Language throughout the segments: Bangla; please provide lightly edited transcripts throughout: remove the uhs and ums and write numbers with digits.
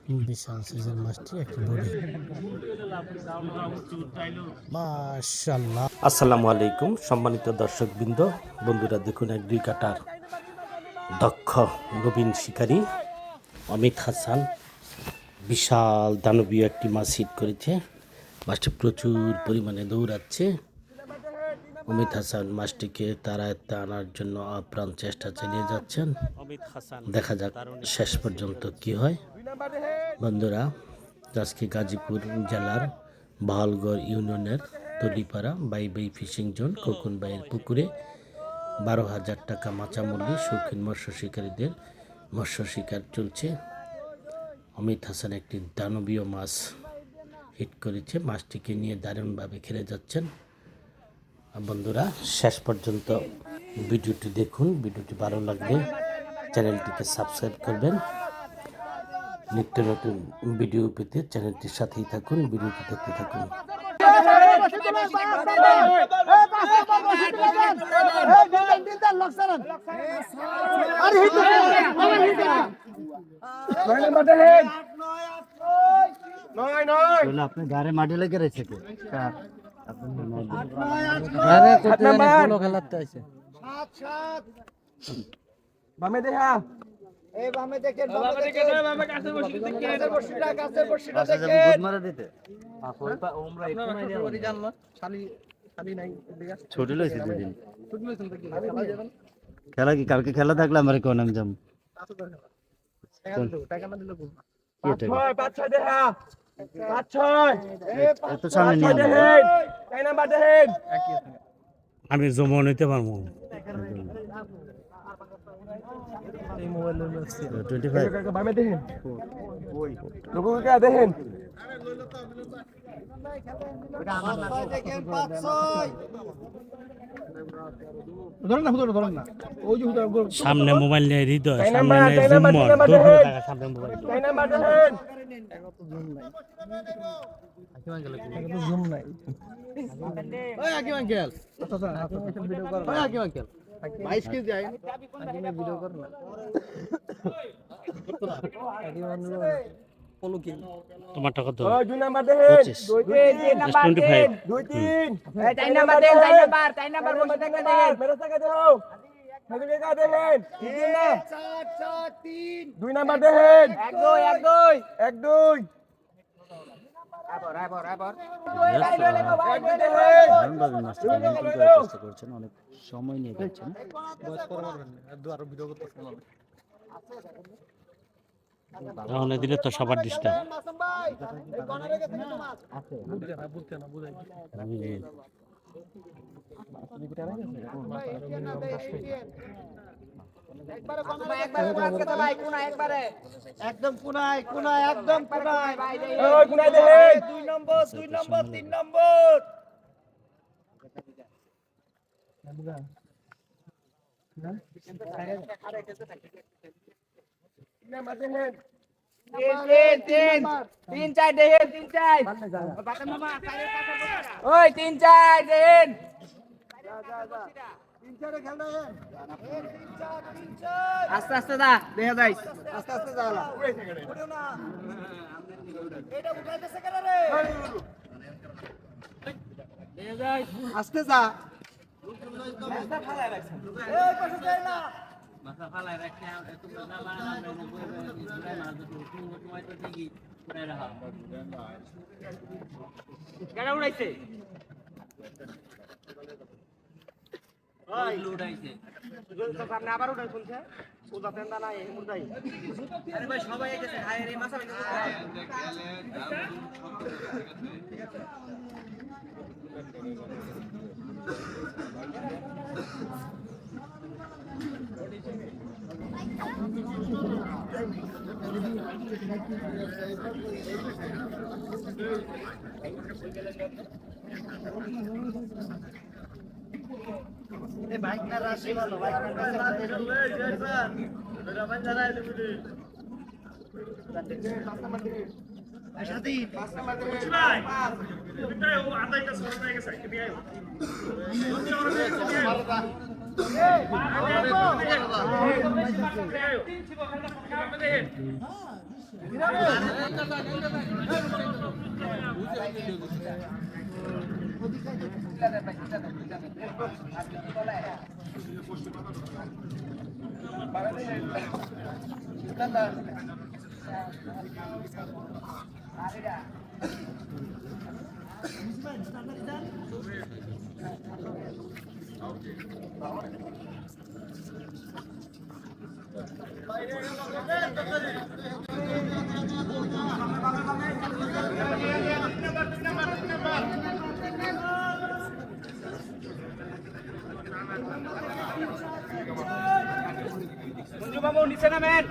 বিশাল সাইজের মাছটি একটি বডি। মাশাআল্লাহ। আসসালামু আলাইকুম সম্মানিত দর্শকবৃন্দ, বন্ধুরা দেখুন এক 2 কাটার দক্ষ নবীন শিকারী অমিত হাসান বিশাল দানবীয় একটি মাছ হিট করেছে। মাছটি প্রচুর পরিমাণে দৌড়াচ্ছে। অমিত হাসান মাছটিকে তার আয়ত্তে আনার জন্য আপ্রাণ চেষ্টা চালিয়ে যাচ্ছেন। দেখা যাক শেষ পর্যন্ত কি হয়। বন্ধুরা, আজকে গাজীপুর জেলার বাহালগড় ইউনিয়নের তলিপাড়া বাই ফিশিং জোন খোকনবাইয়ের পুকুরে 12,000 টাকা মাচামূল্যে শৌখিন মৎস্য শিকারীদের মৎস্য শিকার চলছে। অমিত হাসান একটি দানবীয় মাছ হিট করেছে। মাছটিকে নিয়ে দারুণভাবে খেলে যাচ্ছেন। বন্ধুরা, শেষ পর্যন্ত ভিডিওটি দেখুন। ভিডিওটি ভালো লাগলে চ্যানেলটিকে সাবস্ক্রাইব করবেন। নিত্য নতুন ভিডিও পেতে চ্যানেলটির সাথেই থাকুন, ভিডিওটি দেখতে থাকুন। আপনি গাড়ি মাটি লেগে রয়েছে খেলা কি কালকে খেলা থাকলে আমার কোন আমি যাবো আমি জমা নিতে পারবো। সামনে মোবাইল নিয়ে হৃদয়, সামনে সামনে মোবাইল তোমার টাকা তো 25 অনেক সময় নিয়ে করছেন। তাহলে দিলে তো সবার ডিস্টার্ব। একদম কোনায় একদম কোনায় 2 নম্বর 3 নম্বর তিন চার দেখেন 3 4 ওই 3 4 দেখেন আস্তে আস্তে দা দেখা যায় আস্তে আস্তে যা আস্তে যা মাথা ফালায় রাখছে এত না গাড়া উড়াইছে ওই উড়াইছে তো সামনে আবার উড়াই চলছে ওটা তেন্দা না এই মুরদাই আরে ভাই সবাই এসেছে হায় রে মাথা ঠিক আছে এই বাইকটা রাশি ভালো বাইকটা সাথী 5 নাম্বার ভাই ভিতরে ও আদাইটা সরে গেছে কি মঞ্জু বাবু নিচে নামেন।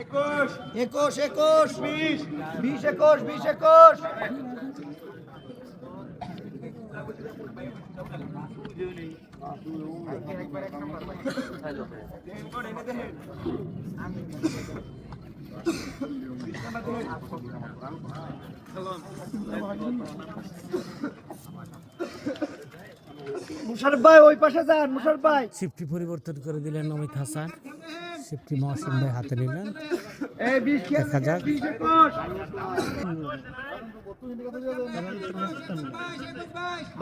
একুশ একুশ 20 একুশ 20 একুশ মুশারফ ভাই ওই পাশে যান। মুশারফ ভাই শিফটি পরিবর্তন করে দিলেন অমিত হাসান, শিফটি মহসিন ভাই হাতে নিলেন। এই 20 দেখা যাক। 20 একুশ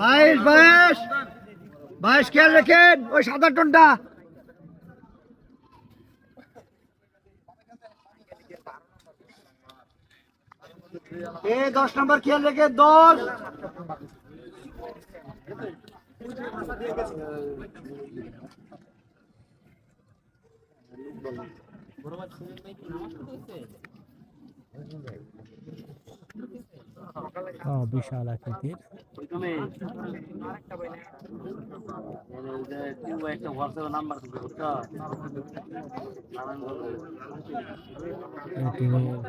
22 22 খেয়াল রাখেন ওই সাদা টনটা। এ 10 নম্বর খেয়াল রেখে 10। বিশাল আকৃতির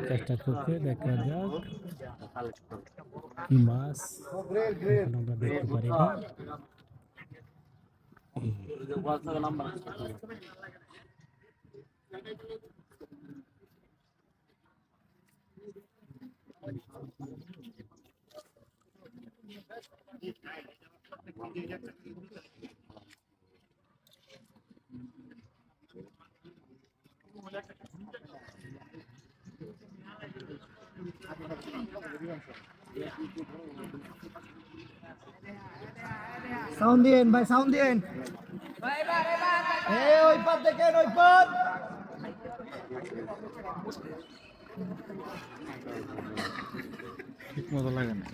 চেষ্টা করছে, দেখা যাক কি মাছ এখন আমরা দেখতে পারি না। সাউন্ড দিন ভাই, সাউন্ড দিন। এ ওই পার দেখেন, ওই পার। ঠিক মতো লাগে না।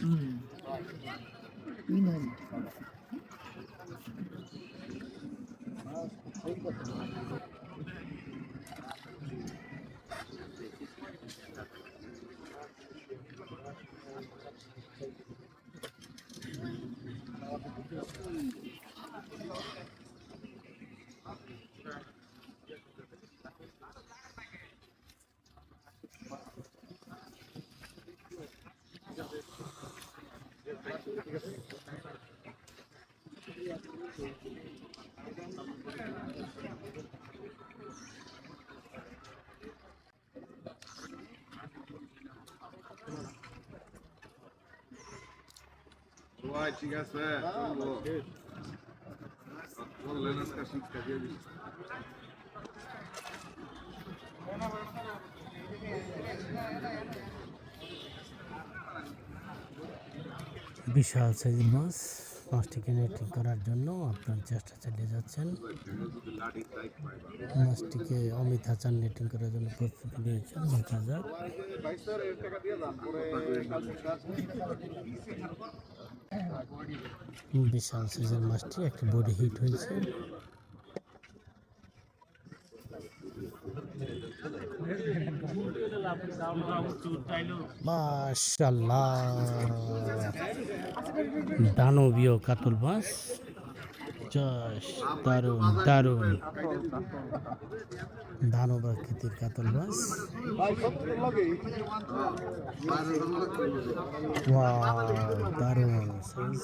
ভাই ঠিক আছে বললেন আজকে শিক্ষা দিয়ে দিচ্ছি। বিশাল সাইজের মাছ, মাছটিকে নেটিং করার জন্য আপনার চেষ্টা চালিয়ে যাচ্ছেন। মাছটিকে অমিত হাসান নেটিং করার জন্য প্রস্তুতি নিয়েছেন। দেখা যাক। বিশাল সাইজের মাছটি একটা বডি হিট হয়েছে। মাশাআল্লাহ, দানবীয় কাতল মাছ, দারুণ দারুণ দানব আকৃতির কাতল মাছ। ওয়াও, দারুণ সাইজ।